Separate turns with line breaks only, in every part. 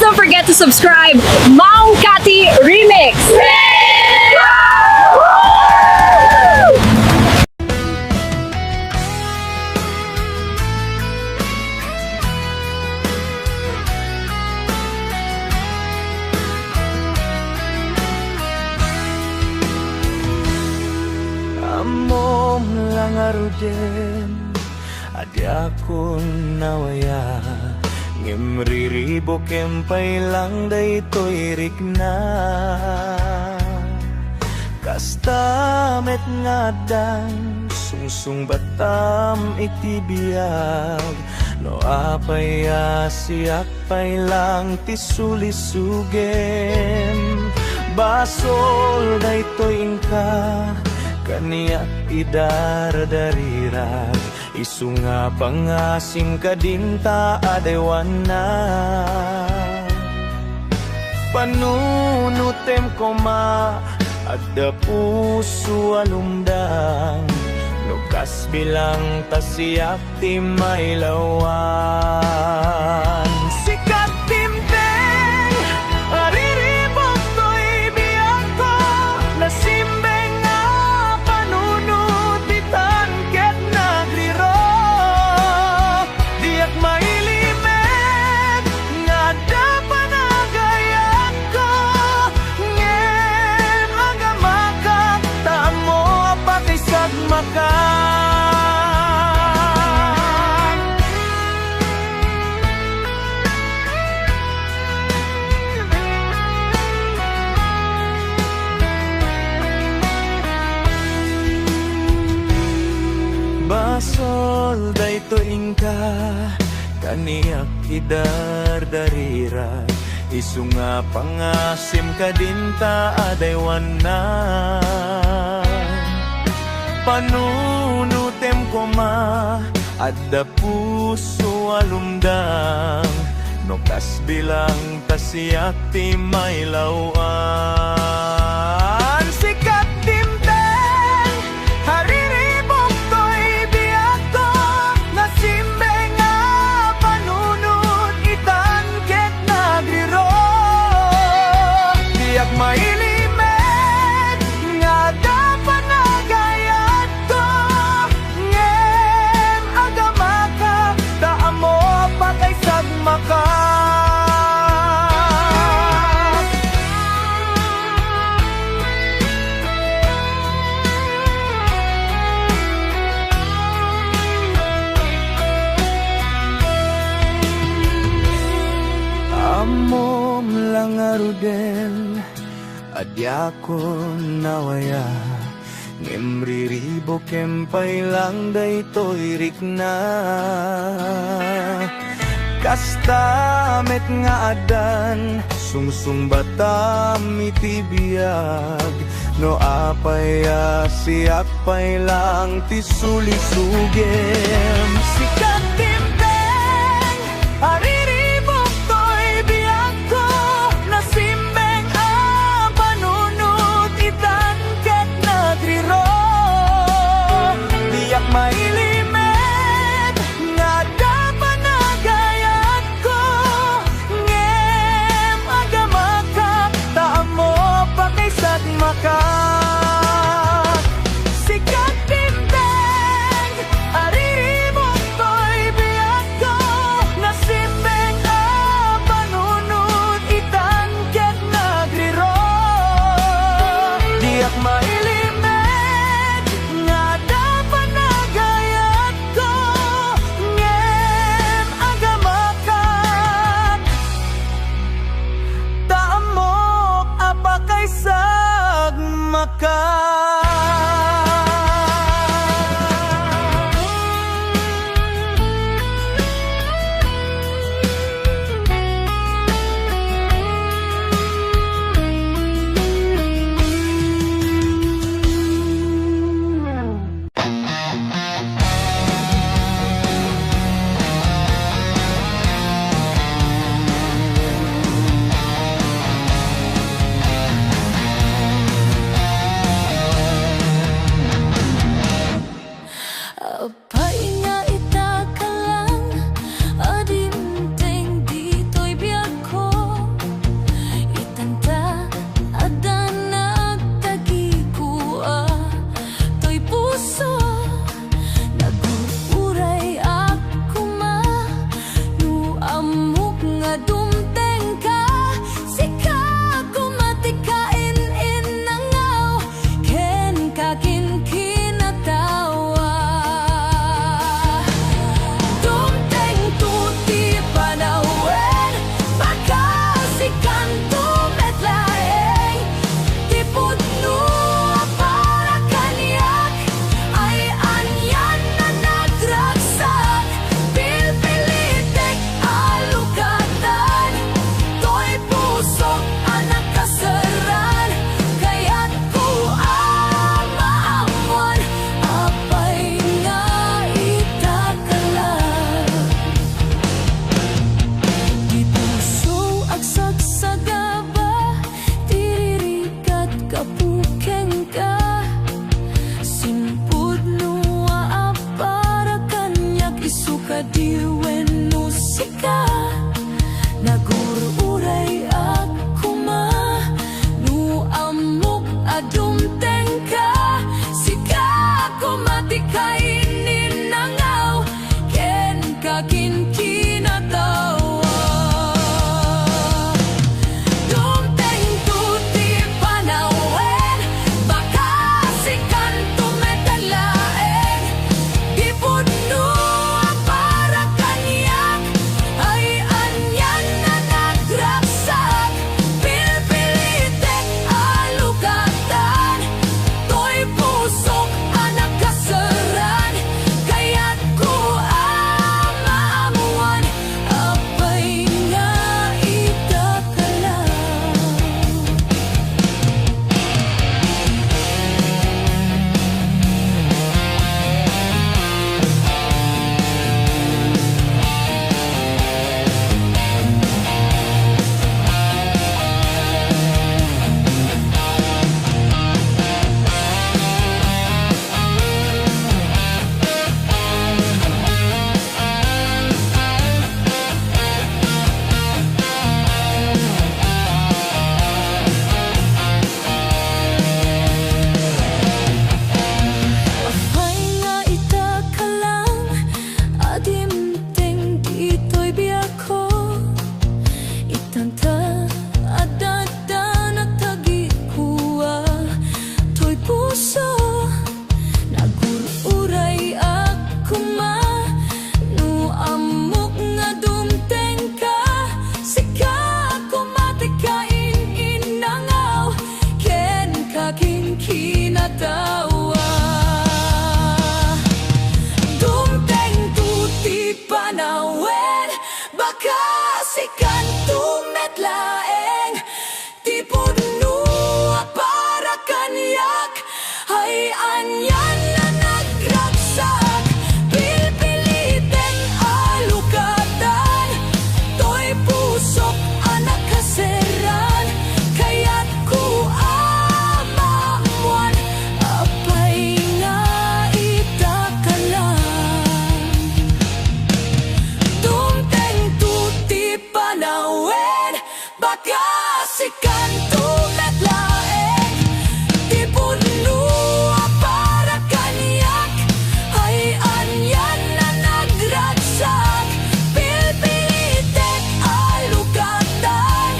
don't forget to subscribe. Maong Kati Remix!
Amom lang aruden adi ako nawaya ngimriribo kempay lang daytoy rikna kastamet ngadan sungsung batam itibiyag no apaya siyak pay lang tisulisugem basol daytoy ingka kaniyak idardarirag isunga pangasim kadinta adewana panunutem koma adda puso alumdang nukas bilang tasiyak timaylawan sikat timteng ariribok to'y biyak ko nasimbeng nga panunutitan ket nagriro diyak mailimet nga da panagayat ko ngem agamakak tamo pakisag maka basol dayto ingka kaniyak idardarira isunga pangasim kadinta adaywana panunutem koma adda puso alumdang nukas bilang tasiyak timaylawan sikat timteng hariribok to'y biyak ko nasimbeng nga panunut itan ket nagriro diyak mailimet nga da panagayat ko ngem agamaka taamo patay sagmaka amom lang aruden adyako nawaya ngimriribo kempay lang daytoy rikna kastamet nga adan sungsung batam itibiyag no apaya siyak pay lang tisulisugem sikat timteng ariribok to'y biyak ko nasimbeng ang panunut itan ket nagriro diyak mailimet nga da panagayat ko ngem agamaka taamo pakaysat maka sikat timteng ariribok to'y biyak ko nasimbeng nagururay ako ma nu amok adumteng ka sika ako matikainin nangaw ken kakin kinatawa dumteng tuti panawen baka sikan tumetalaeng di puno para kanyak ay anyan na nagraksak pilpilitek alugatan to'y pusok anak kasaran kaya't ko maamuan apay nga itatalaw. Apay nga itakalang adimteng dito'y biyako itanta adada natagikuwa to'y puso nagururay ako ma nu amok nga dumteng ka sika ako matikain inangaw ken kaking kinatawa dumteng tuti panawen baka sikan tumetlaeng ti puno para kanyak ay anyan na nagraksak pilpilitin alugatan to'y pusok anak kaseran kaya't ko amamuan apay nga itakalang dumteng tuti panawen baka sikan tumetlaeng di puno para kanyak ay anyan na nagraksak pilpilitek alugatan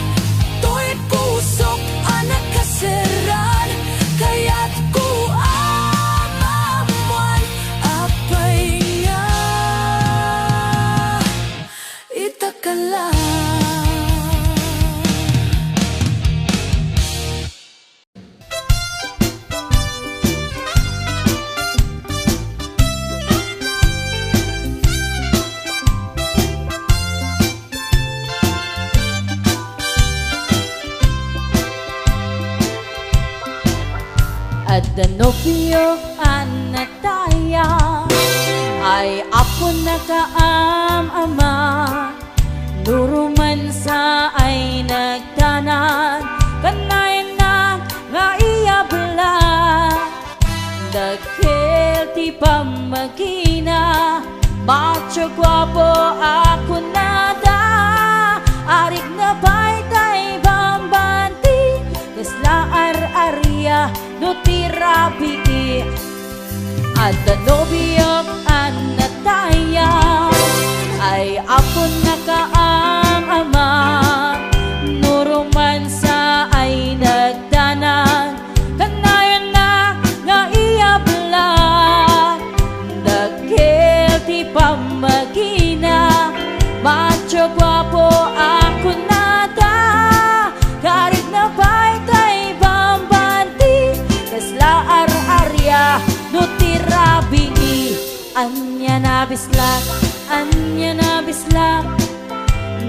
to'y pusok anak kaseran kaya't ko amamuan apay nga itakalang.
At the nobyo anataya ay apo na kaam-ama nuruman sa ay nagtanan kanayan na nga iyabla dagkel ti pamagina macho guwapo ako nada arik na baytay bambanti kasla ar-arya no tirabi at the nobyo anataya ay apo na kaam-ama nuruman sa ay nagtanan kanayan na nga iyabla dagkel ti pamagina macho guwapo ako nada karit na baytay bambanti kasla ar-arya no tirabi anya na bislak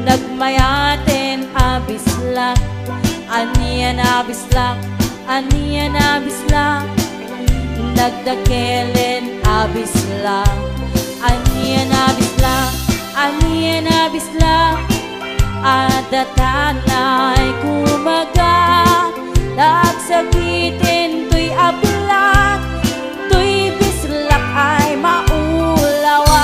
nagmayaten abislak anya na bislak nagdakelen abislak anya na bislak adatanay kumaga nagsakitin tuy ablak tuy bislak ay maulawa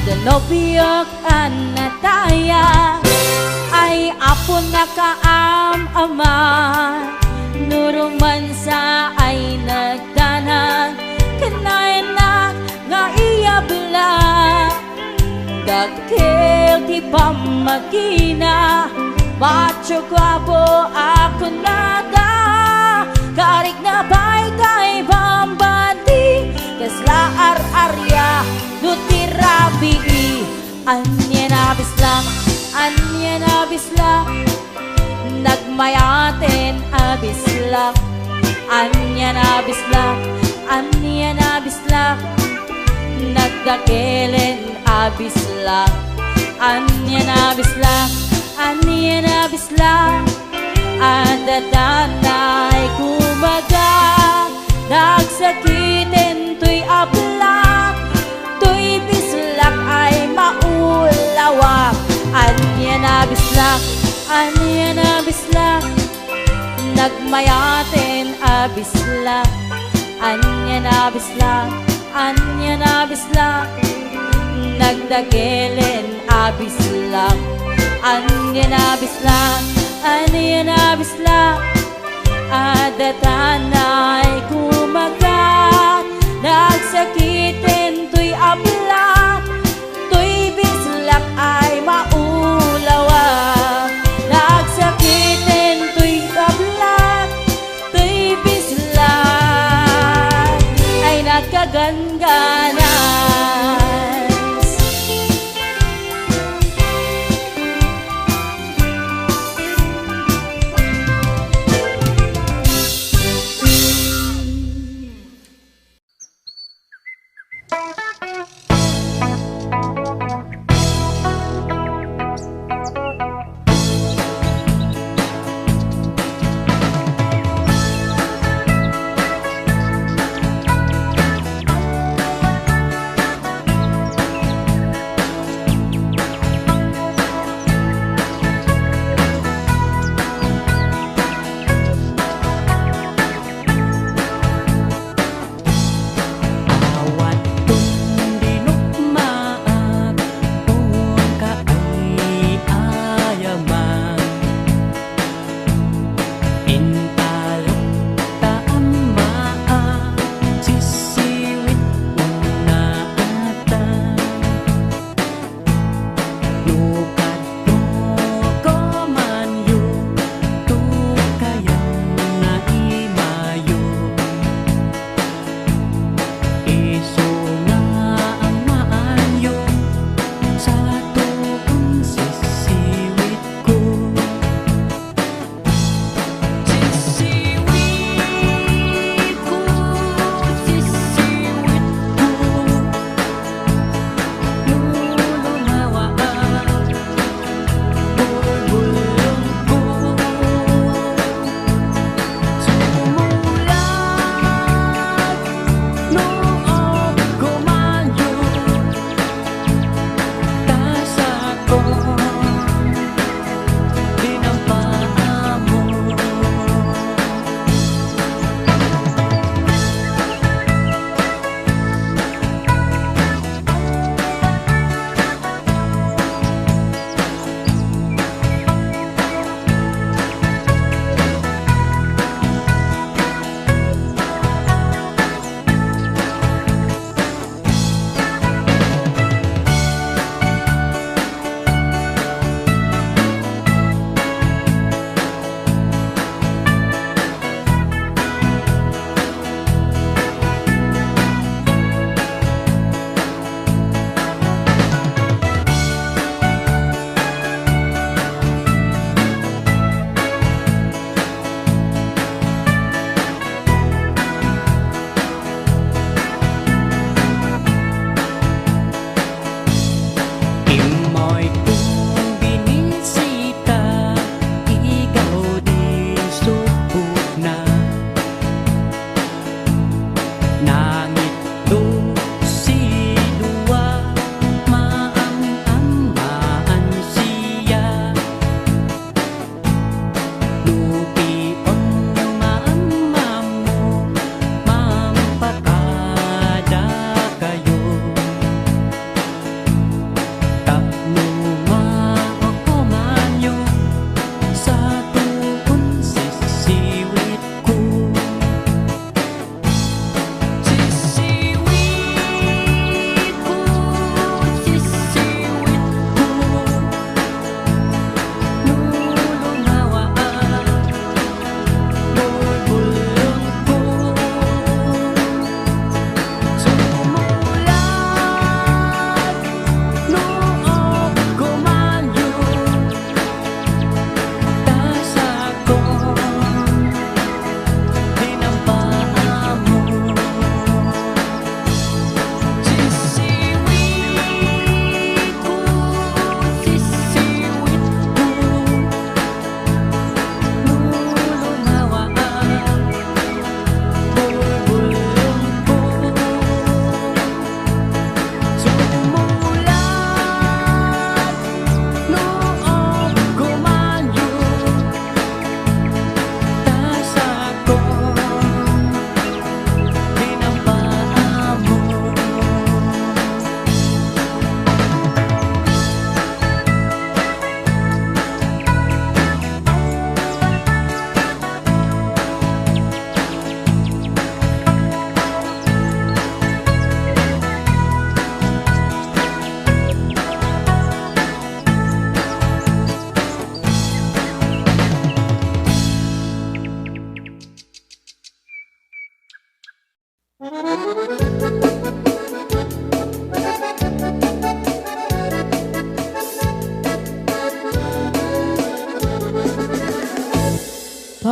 Danobiyok anataya ay apon na kaam-ama nuruman sa ay nagdanag kanay na nga iyabla dakil ti pamakina macho gwabo ako nada karik na bay kay bambandi kasla ar-arya nutirabi anya na bisla nagmayaten abisla anya na bisla nagdakelen abisla anya na bisla adadanay kumaga nagsakitin tuy abla tuy bislak ay maulawak anya na bisla nagmayaten abisla anya na bisla nagdakelen abisla anya na bisla adatanay kumagat nagsakitin tuy abla tuy bislak ay maulawa nagsakitin tuy abla tuy bislak ay nagkagangganas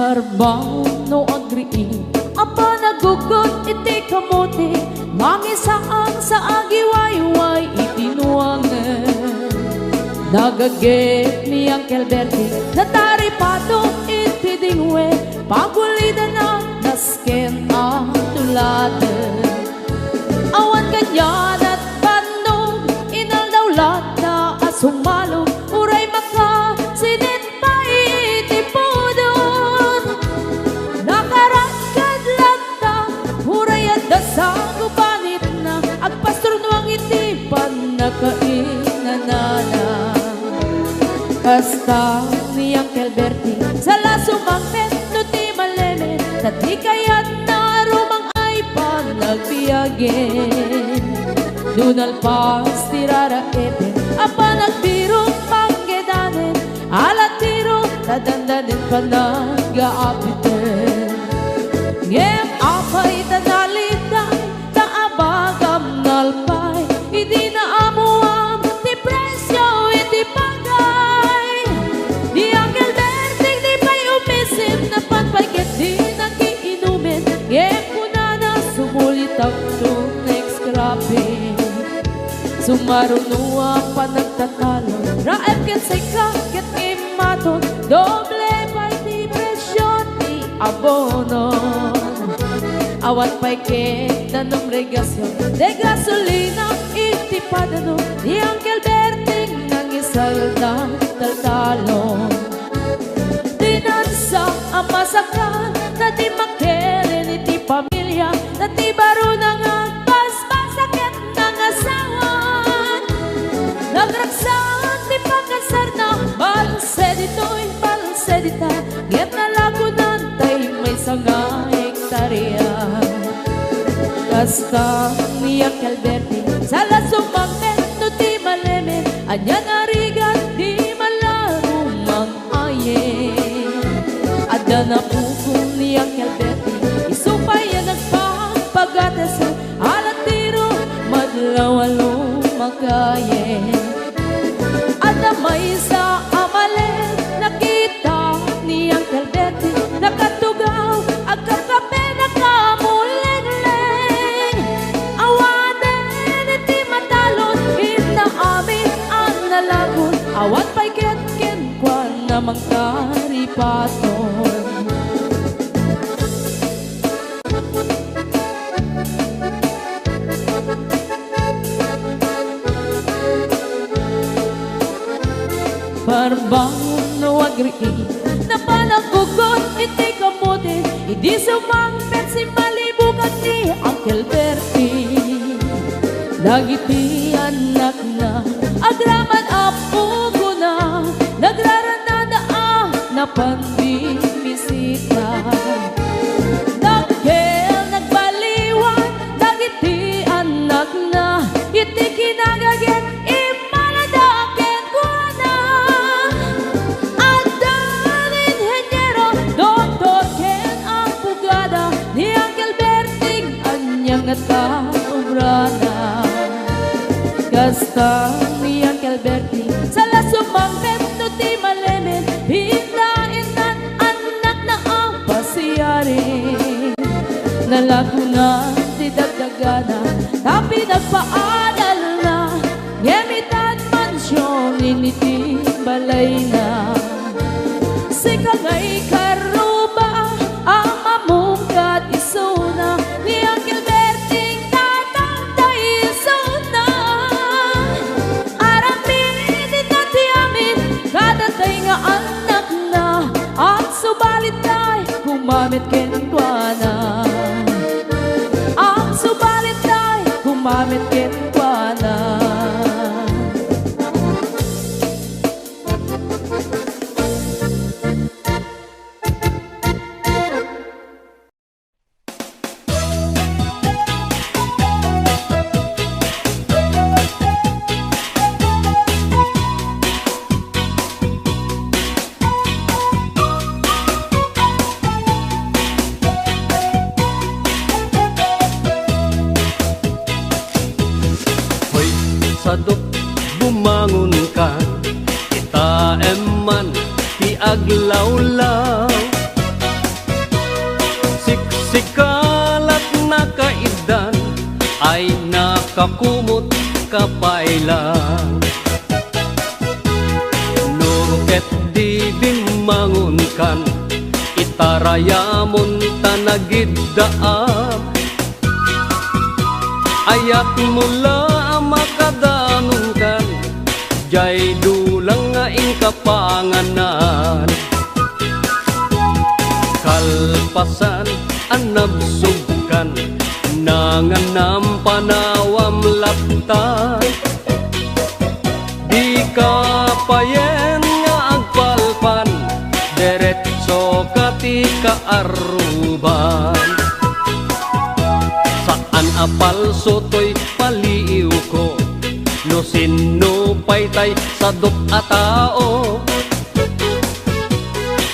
Parbaw no agrii apa nagugot iti kamote mangisaang sa agiwayway itinuangan nagaget ni Uncle Bertie nataripato iti dingwe pagulida na nasken ang tulaten awan kanyan at bandog inaldawlat na asumalog uray maka sinin pa iti pudon nakaragkad lagta uray at dasang upanit na agpastor nuang iti panakainanana kasta ni Uncle Bertie sa lasumangpet no ti maleme tati kayat na rumang ay panagbiyagen dunal pas tirara ete apa nagbirong panggedanen alatiro tadandanin panag-aapiten ngem apay tanalitan taabagam nalpay hindi na amuam ti presyo iti pagay di Uncle Berting di pa'y umisim na panpagket di nagiinumin ngem kunana sumulit ang next grabe sumarunua pa nagtatalo raep ket say kaket imaton doble pa'y ti presyo ti abono awat pa'y ket nanong regasyon de gasolina iti padano di Uncle Berting nang isalda taltalon dinansa ang masakan na di makeren iti pamilya na ti baro nang agpaspasaket ng asawan nagragsan ti pagkasar na balsedito'y balsedita ngem nalagunan tay may sanga hektarya kasta ni Uncle Bertie sa lasumangpet no ti maleme anya narigat di malarumang aye adda na pukong ni Uncle Bertie isupay yan nagpapagatas alatiro madlawalo makaye adda may sa amalen nakita ni Uncle Bertie nakatugaw agkakape nakamuleng-leng awanen iti matalon inaamin ang nalagon awat pa'y ket-ken kwan namang karipaton Parbaw no agrii na panagugot iti kamote hindi sumangpet si malibugan ni Uncle Bertie nagiti anak na agraman apugo na nagraranada na panbibisita nagkel nagbaliwan nagiti anak na iti kinagaget imaladaken ko na andan inhenyero doktor ken ang pugada ni Uncle Berting anyang nataobrana kasta ni Uncle Bertie sa lasumangpet no ti malemen hindain nan anak na ang pasiyari nalagunan ti dagdagana tapi nagpaadal na ngemitan mansyon initi balay na sika ngay karuba ang mamungkat isuna ni Uncle Berting tatangtay isuna aramin inati amin kadatay nga anak na ang subalit ay kumamit kenkwana ang subalit ay kumamit kenkwana
sadok bumangon ka kita eman ti aglawlaw kakumot kapayla. Nuket di bimangon kan, itarayamon tanagiddaam. Ayat mula makadanon kan, jay dulang nga kapanganan. Kalpasan anabsugkan, nanganam panawam laptan. Di kapayen nga agpalpan, deretso kati kaaruban. Saan apal sotoy paliiw ko, no sino paytay sadok a tao.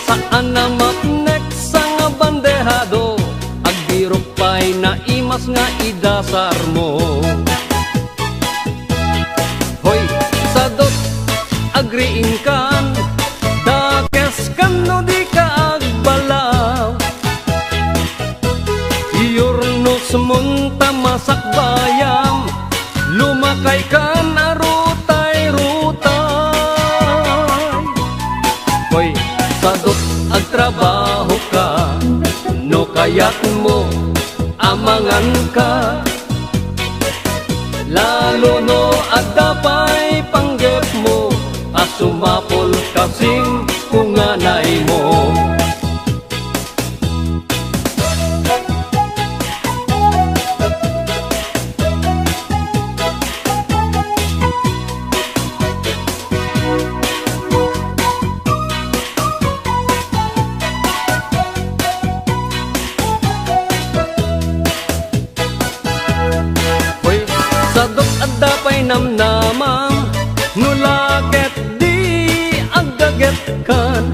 Saan na mapnek sa nga bandehado, agbirok pay na imas nga idasar mo. Hoy, sadok agriin kan, dakes kan no di ka agbalaw. Iyornos munta masak bayam, lumakay kan arutay-rutay. Hoy, sadok agtrabaho ka, no kayat mo amangan ka. Lalo no adapay panggep mo, asumapol kasing kunganay mo. Sadok adapay namnamam, nulaket di agaget kan.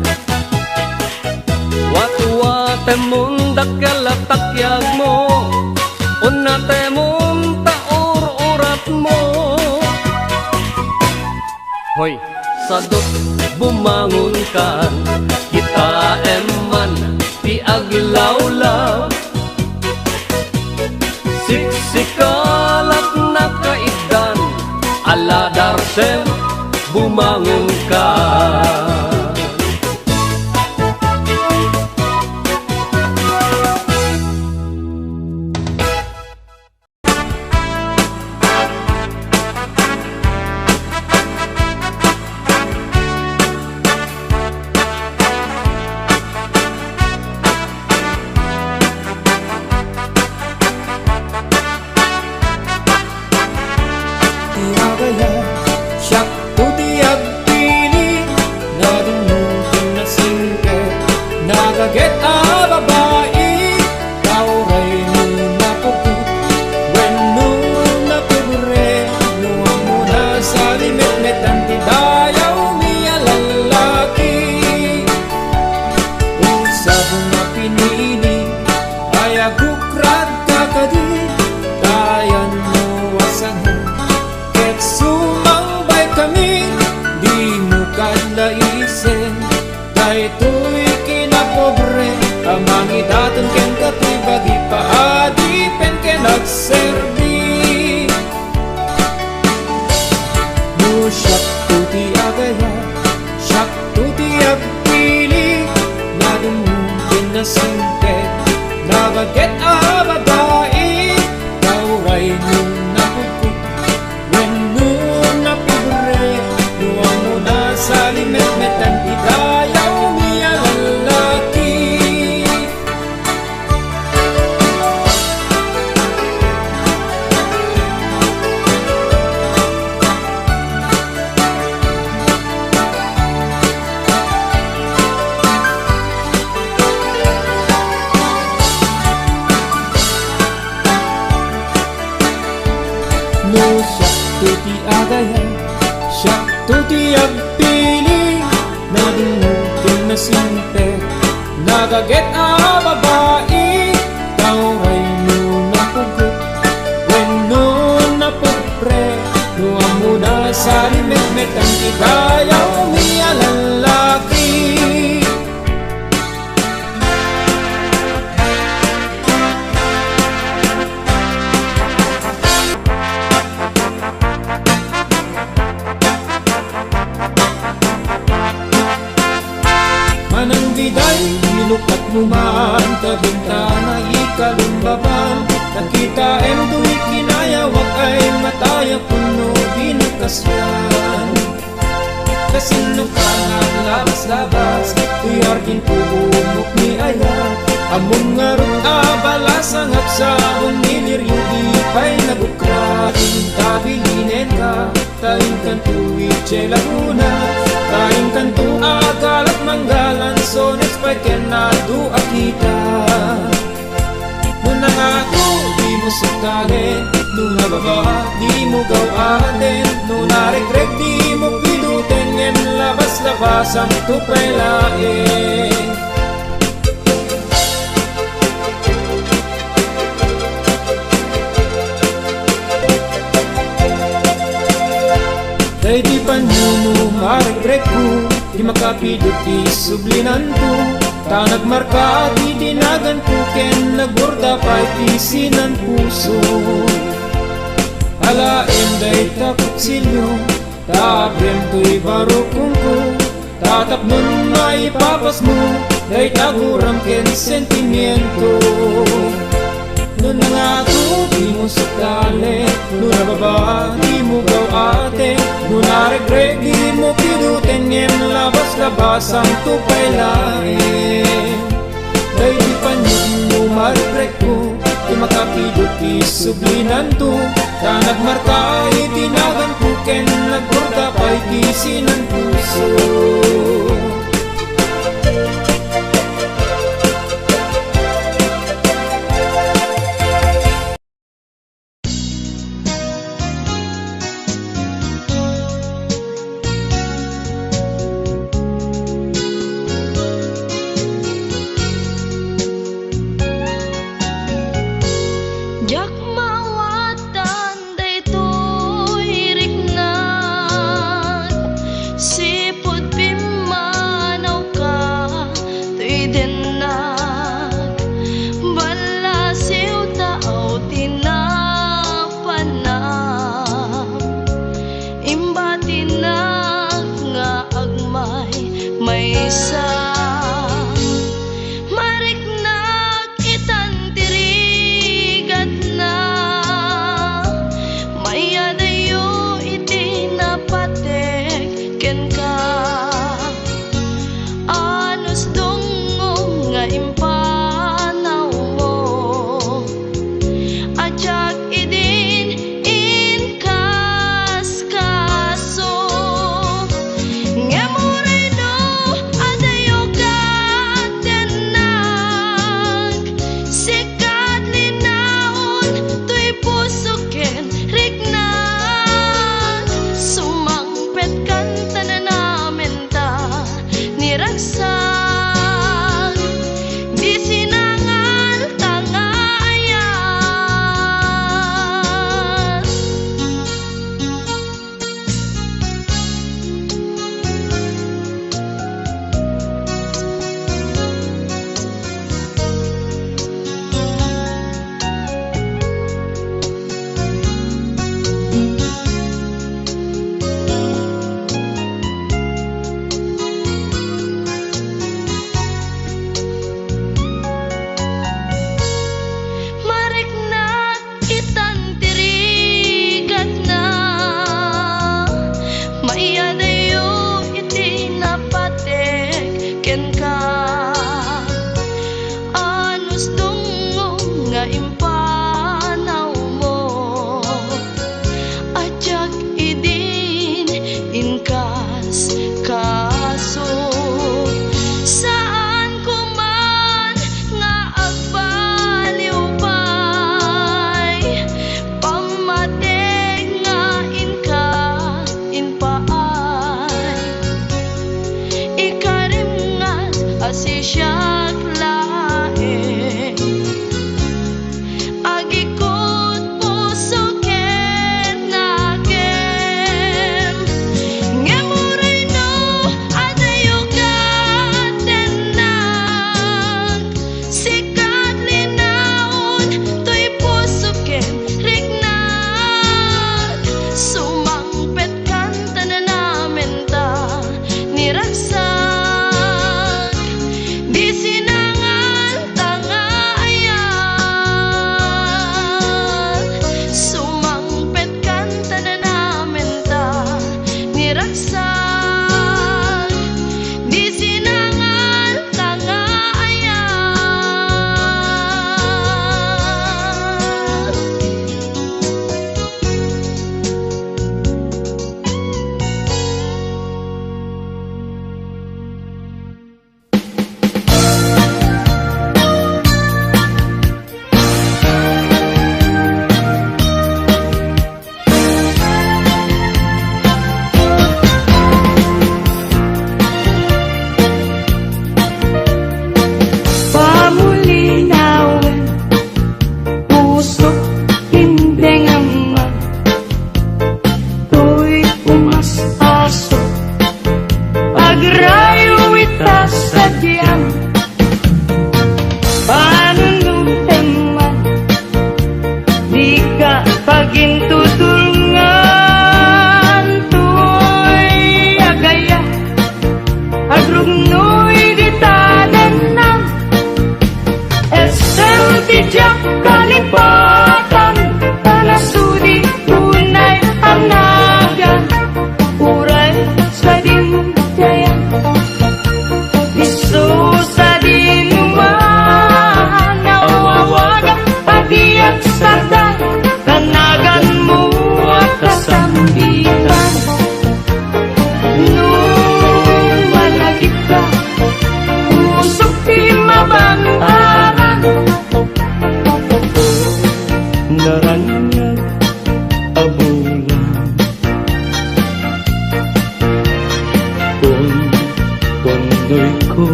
Watu-wate mun dakalatakyak mo, unate mun taur-urat mo. Hoy, sadok bumangon kan, kita eman ti aglawlaw. Siksikalat na kaidan, aladarsem bumangon ka.
Nagaget a babae, kauray mo napuput. When no napubure, nuwang mo na sa limit-met ang tidayaw niya lalaki. Usabong na pinili, ay agukrad kakadi, dayan mo wasangan. Ket sumambay kami, di mo kadlaisen, dahil to'y pobre, amangi daton ken katiba di paadipen ken agserbi. No siyak tuti agaya, siyak tuti agpili, nadumukin na singket, nabaget a babae, kauray nung napuput. When nun napibre, nuwang mo na sa limet-met ang idayaw niya lalaki. No siyak tuti agaya, siyak tuti agpili, nadumukin na sinte, nagaget a babae, kauray mo napugot. When no napupre, nuwang mo na sa limet-met ang igayaw niya lalaki. relasyon. Kasino ka nga labas-labas, tuyarkin puumok ni ayat. Among nga ron abalas ang hapsahon niliryo di pa'y nagukrain. Tabilinen ka, taing kantuwi che laguna, taing kantu agalat manggalan, sones pa'y kenado akita. Nung nangako, di mo sukalin, nung nababa, di mo gawatin, nung naregreg, di mo pidutin, ngem labas-labas ang tupay lain. Kay di panuno maregreg ko, di makapidot di sublinan ko. Ta nagmarka di dinagan ko, ken nagborda pa'y tisinan puso. Alain day takot silyo, tabrem to'y barukong ko. Tatap nun maipapas mo, day taguram ken sentimiento. Nun nangako, di mo sakali, nun nababa, di mo gawate. Nun naregreg, di mo pidutin, ngem labas-labas ang tupay lain. Day di panyun mo maregreg ko, di makapidot di sublinan to. Ta nagmarka, itinagan ko, ken nagborda pa'y tisinan puso.
Jak mawatan daytoy riknan, sipot pimanaw ka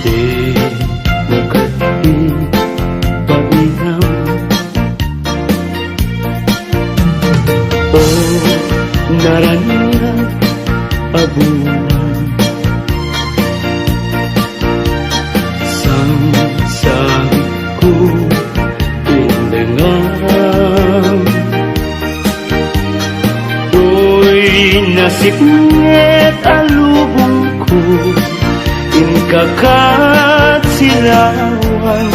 Di mo kati painam o naranya abunan sang ku pindengar Uy nasipnget alubong ko Inkakat silawan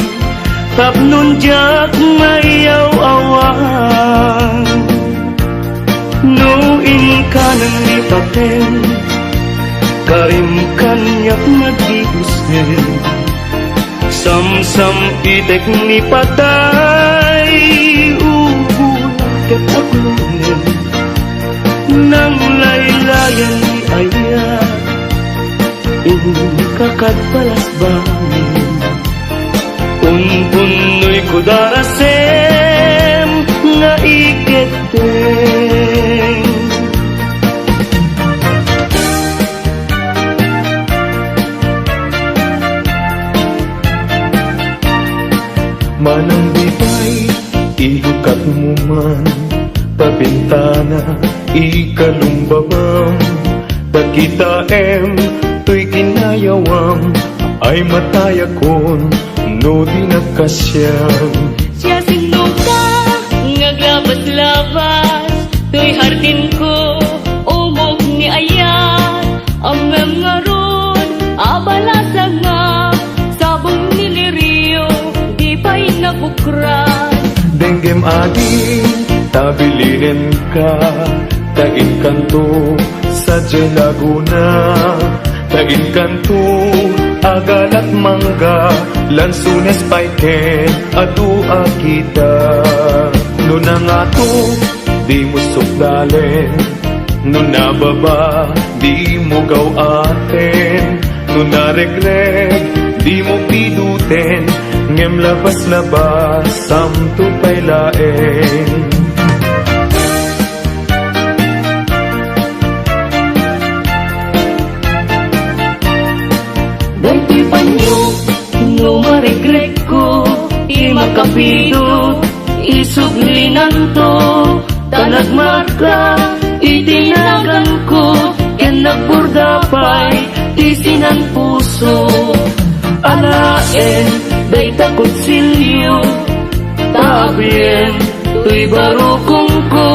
Tapnon jak mayaw-awan No inka nang lipaten Karim kanyak nagdibusen Sam-sam itek ni patay Ubul ket aglunen Nang laylayan ni ayat Kakad balas bangin Unpunoy ko darasem Nga iketeng Manang bibay, iukat mo man Pabintana, ikalumbabam Pagkita Tuy kinayawam ay matayakon no di nagkasyam
Siya sino ka, ngaglabas-labas Tuy hardin ko, umog ni ayat Amem nga ron, abalasa nga Sabong niliriyo, di pa'y nabukran
Denggem adi, tabilinin ka Tagin kanto sa Laguna Tagin kanto, agal at mangga Lansunes paiken, adu akita Nuna nga to, di mo sukdalen Nuna baba, di mo gawaten Nuna regreg, di mo piduten Ngem labas-labas, samto pailaen
Dahil panyo, no maregreg ko Di makapido, isuglinan to Tanagmarka, itinagan ko Yan nagburdapay, tisinan puso Alaen, day takot silyo Tabien, tuy barukong ko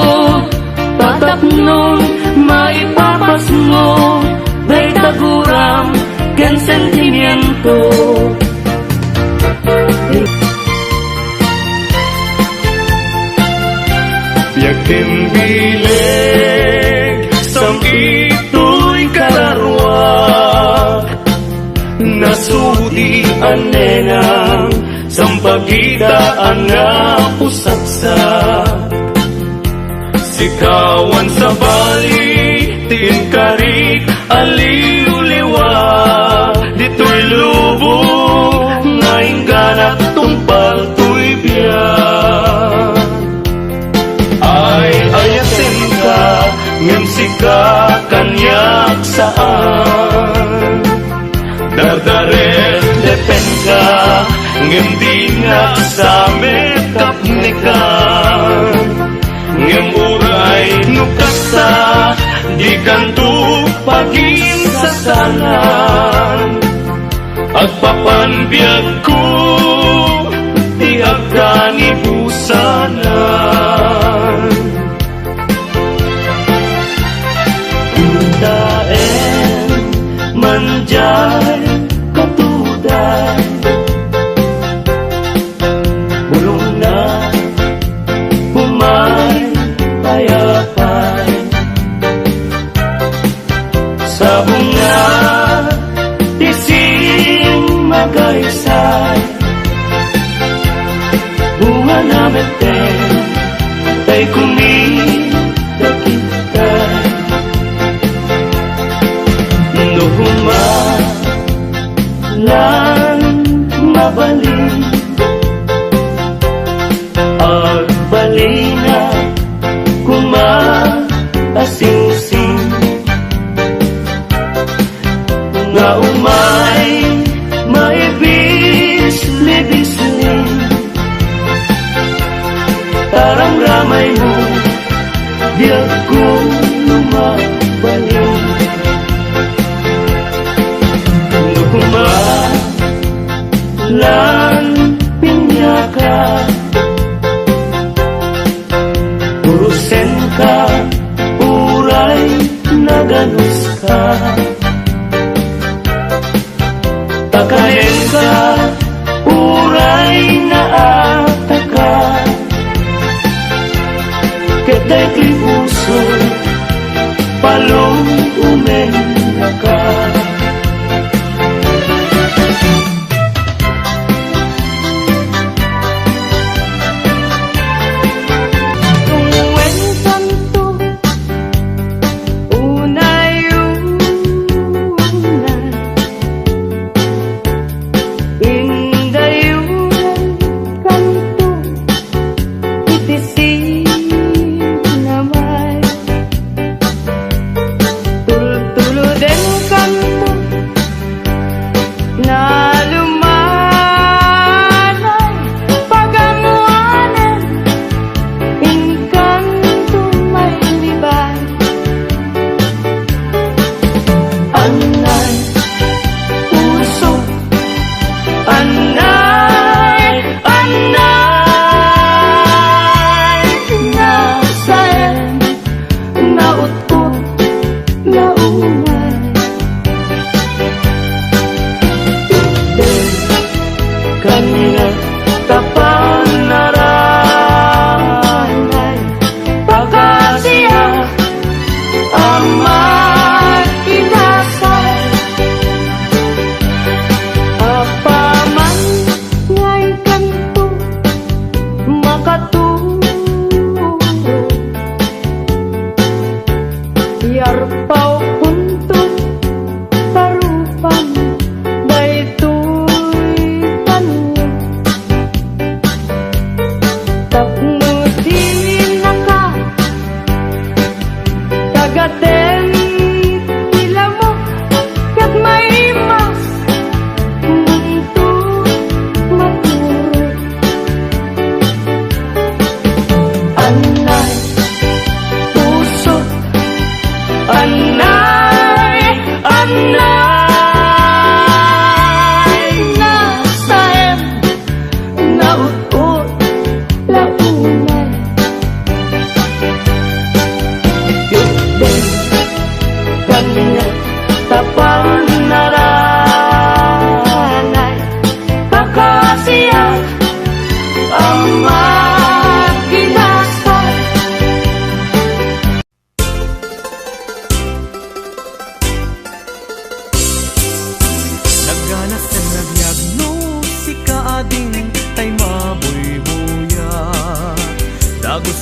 Tatapnon, maipapas mo Day taguram, gan sentimiento
Yakin bileg, sam ito'y kararwak Nasudi anenang, sampagitaan na pusaksak Sikawan sa bali, tinkarik, aliw-liwa Dito'y lubong, naingganat, tumpal, tuy biyak Ay ayatin ka, ngem sika kanyak saan Dardaret depen ka, ngem di nga sa metapnikan Ngem uray nukasa, di kanto pagin sasalan Agpapanbiyag ko, di agdani busanan Daen manjay katudan Bulong na humay payapay Sa bunga tising magaysay Bunga na meten tay kumidakitay Nuhuma lang mabalin Agbalina kumasing-sing nga umay maibis-libisling tarang ramay mo di ako lumabalik nukumalan pinya ka urusen ka uray naganus ka takanen ka uray naata ka ketay ko'y puso palong umenya ka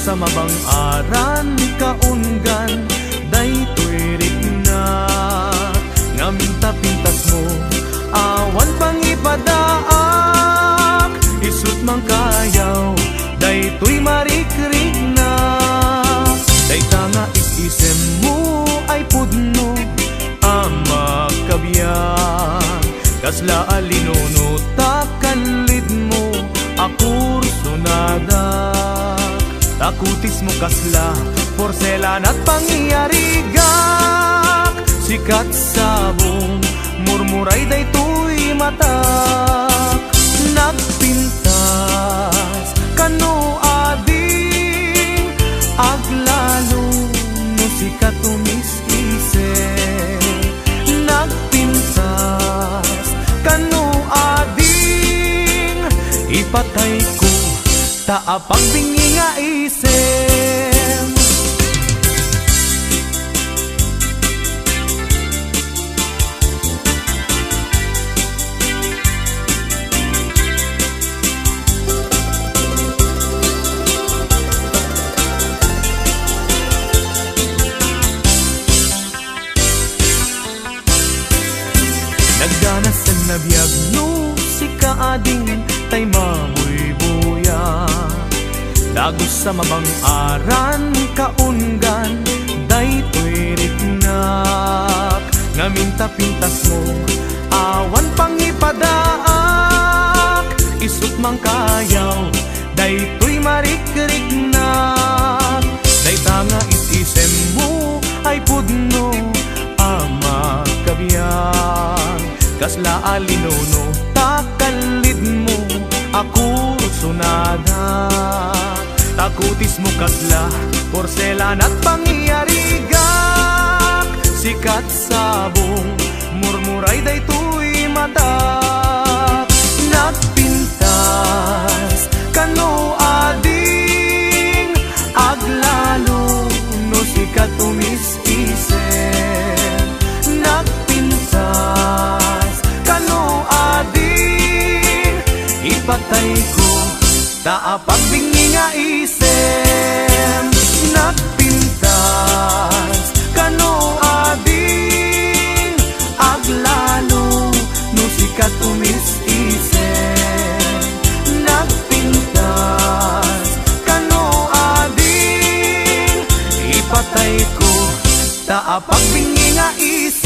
sa mabang aran kaunggan daytoy rigna ngaminta pintas mo awan pang ipadaak isut mang kayaw daytoy marikrigna dayta nga isisem mo ay pudno ama kabiyang kasla alinuno takanlid mo akur sunada takutis mo kasla porselan at pangyarigak sikat sabong murmuray daytoy matak nagpintas kano ading aglalo no sikat tumis-ise nagpintas kano ading ipatay ko taapang bingi nga isem nagdanas ang nabiyag no si kaading tay mamoy buya dagos sa mabang aran kaunggan daytoy rignak Naminta-pintas mo, awan pang ipadaak. Isut mang kayaw, daytoy marikrik na. Day tanga itisem mo, ay pudno ama kabiyan. Kasla alinono, takalid mo, ako sunada. Takutis mo kasla, porselan at pangyarigak. Sikat sabong, murmuray daytoy matak. Nagpintas, kano ading, aglalo no sikat umis-isen. Nagpintas, kano ading, ipatay ko, taapag bingi nga isem. Nagpintas, kano ading, aglalo no sikat umis-isen. Nagpintas, kano ading, ipatay ko, taapag bingi nga isem.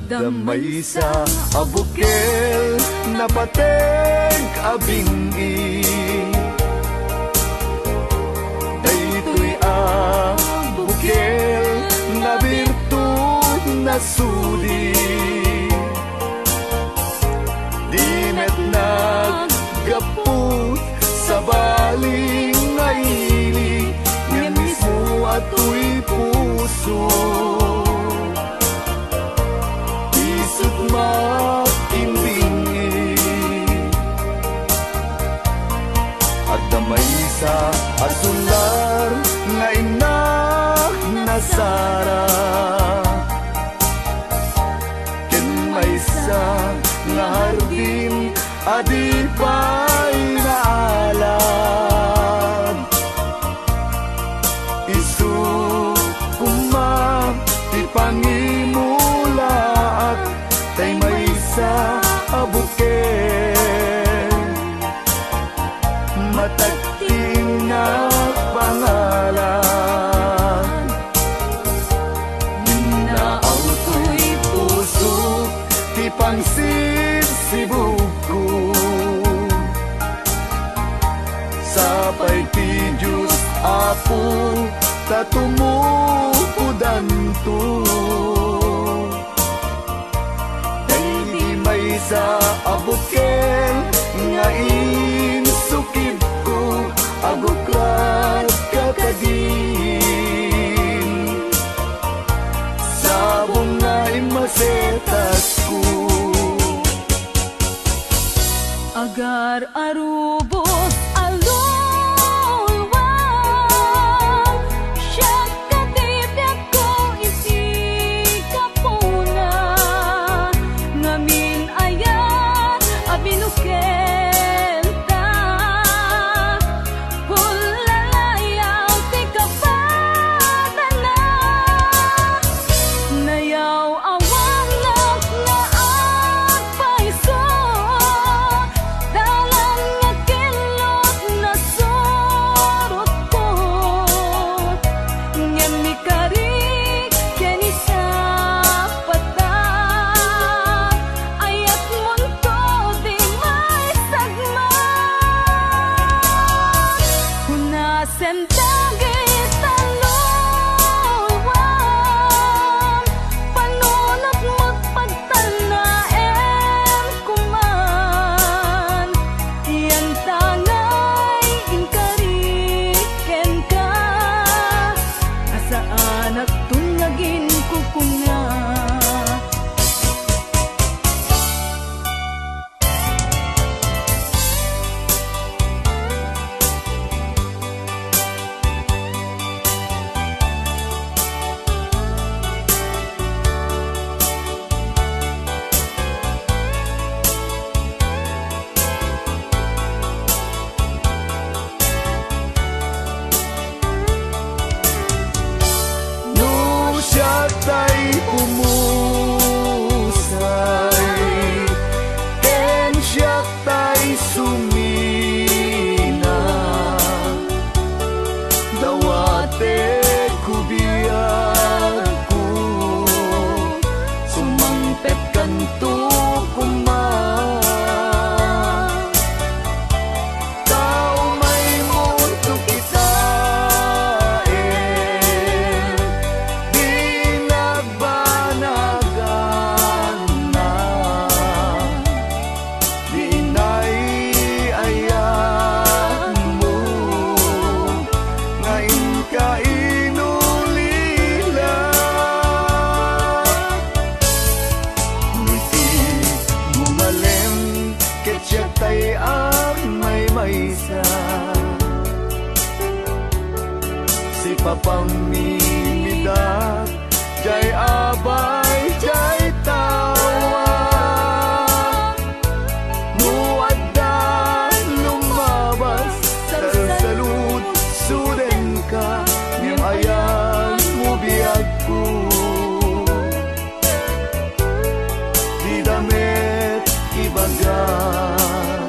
Damay sa abukel na pateng abingi. Daytoy abukel na birtud na sudi. Di met naggaput sa baling ngaili, nga mismo ato'y puso. Makimbingi at damay sa asular nga inak nasara. Ken may sa nga hardin adi pa'y naalam. Isu kumam ti pangimulaat tay may sa abuken matagting na pangalan. Minaaw to'y puso ti pangsibuko. gapo tatumukudan to. Di may sa abuken nga insukib ko agukrat kakadin sabong nga imasetas ko.
Agar arubos alulwang siyak katibyak ko isi kapuna ngamin ayat abinuken ta pulalayaw ti kapadana nayaw awang nga agpaiso dalan nga kilot na surot ko ngem mikarik ken isa pata ayat munto di may sagma hunasen dagit talulwang panunot magpagtanaem kuman yan tangay inkariken ka asaan at tunyagin kukunga.
No siya tay pumusay ken siya tay sumina dawate kubiyag ko sumangpet kanto kuman tao may mundo kita di nagbanagan na di naiayan mo ngayon ka inulila ngiti gumalem ket siya tay may maysa si papamimidat jay abay jay tawa muaddan lumabas salsalud suden ka ngem ayan mo biyag ko di damet ibagan.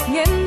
ngendo